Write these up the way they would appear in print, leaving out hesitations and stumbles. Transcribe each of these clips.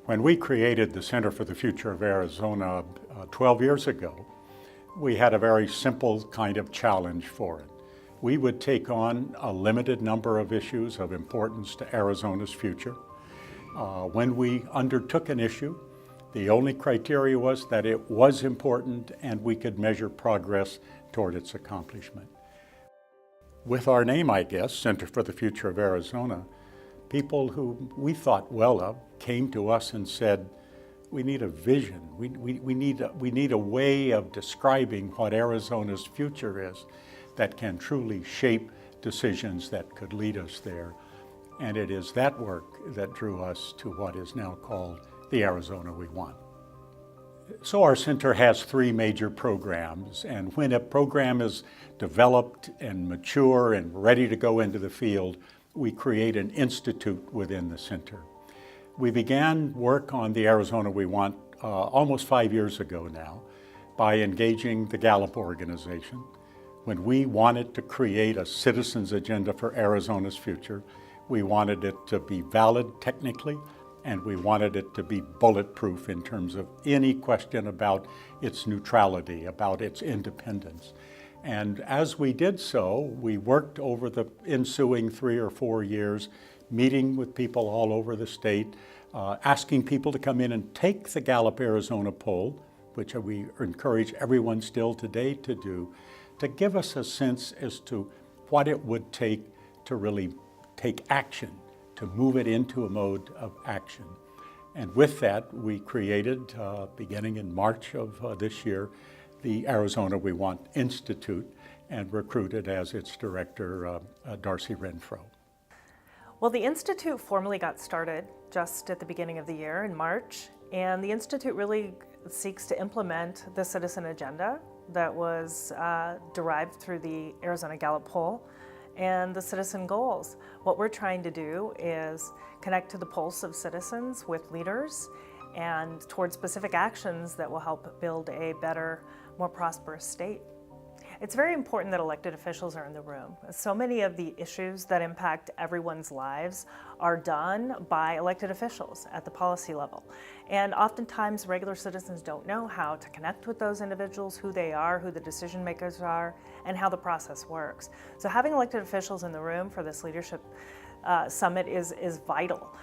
When we created the Center for the Future of Arizona 12 years ago, we had a very simple kind of challenge for it. We would take on a limited number of issues of importance to Arizona's future. When we undertook an issue, the only criteria was that it was important and we could measure progress toward its accomplishment. With our name, I guess, Center for the Future of Arizona, people who we thought well of came to us and said, we need a vision. We need a way of describing what Arizona's future is that can truly shape decisions that could lead us there. And it is that work that drew us to what is now called the Arizona We Want. So our center has three major programs, and when a program is developed and mature and ready to go into the field, we create an institute within the center. We began work on the Arizona We Want almost 5 years ago now by engaging the Gallup organization. When we wanted to create a citizens' agenda for Arizona's future, we wanted it to be valid technically, and we wanted it to be bulletproof in terms of any question about its neutrality, about its independence. And as we did so, we worked over the ensuing 3 or 4 years, meeting with people all over the state, asking people to come in and take the Gallup Arizona poll, which we encourage everyone still today to do, to give us a sense as to what it would take to really take action, to move it into a mode of action. And with that, we created, beginning in March of this year, the Arizona We Want Institute, and recruited as its director, Darcy Renfro. Well, the Institute formally got started just at the beginning of the year in March, and the Institute really seeks to implement the citizen agenda that was derived through the Arizona Gallup poll and the citizen goals. What we're trying to do is connect to the pulse of citizens with leaders and toward specific actions that will help build a better, more prosperous state. It's very important that elected officials are in the room. So many of the issues that impact everyone's lives are done by elected officials at the policy level. And oftentimes regular citizens don't know how to connect with those individuals, who they are, who the decision makers are, and how the process works. So having elected officials in the room for this leadership summit is vital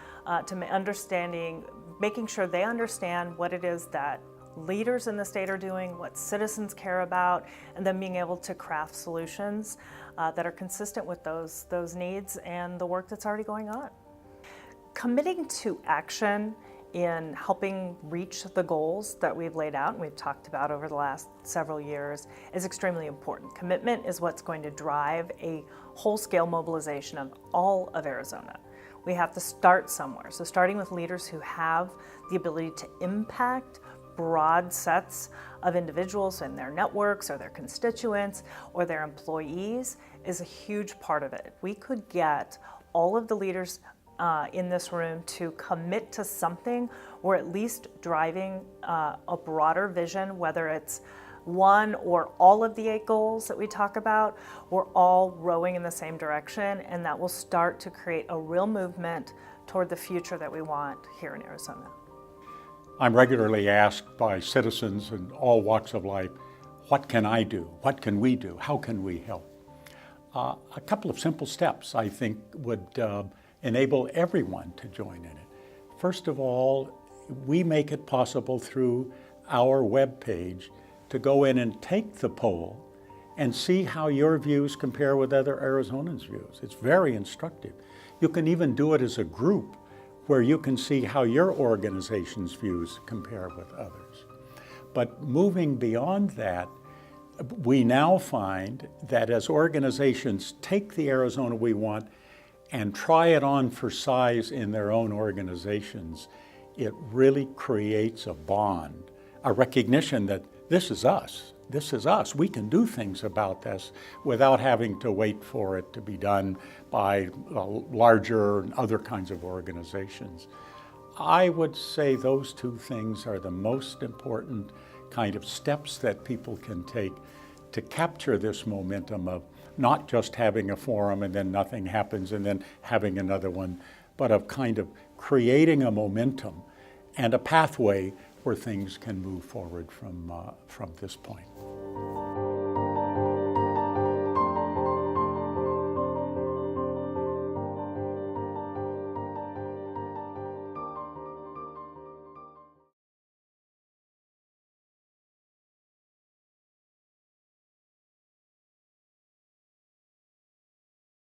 to making sure they understand what it is that leaders in the state are doing, what citizens care about, and then being able to craft solutions that are consistent with those needs and the work that's already going on. Committing to action in helping reach the goals that we've laid out and we've talked about over the last several years is extremely important. Commitment is what's going to drive a whole-scale mobilization of all of Arizona. We have to start somewhere. So starting with leaders who have the ability to impact broad sets of individuals and their networks or their constituents or their employees is a huge part of it. We could get all of the leaders in this room to commit to something or at least driving a broader vision, whether it's one or all of the 8 goals that we talk about, we're all rowing in the same direction, and that will start to create a real movement toward the future that we want here in Arizona. I'm regularly asked by citizens in all walks of life, what can I do? What can we do? How can we help? A couple of simple steps, I think, would enable everyone to join in it. First of all, we make it possible through our webpage to go in and take the poll and see how your views compare with other Arizonans' views. It's very instructive. You can even do it as a group where you can see how your organization's views compare with others. But moving beyond that, we now find that as organizations take the Arizona We Want and try it on for size in their own organizations, it really creates a bond, a recognition that this is us. This is us. We can do things about this without having to wait for it to be done by larger and other kinds of organizations. I would say those two things are the most important kind of steps that people can take to capture this momentum of not just having a forum and then nothing happens and then having another one, but of kind of creating a momentum and a pathway where things can move forward from this point.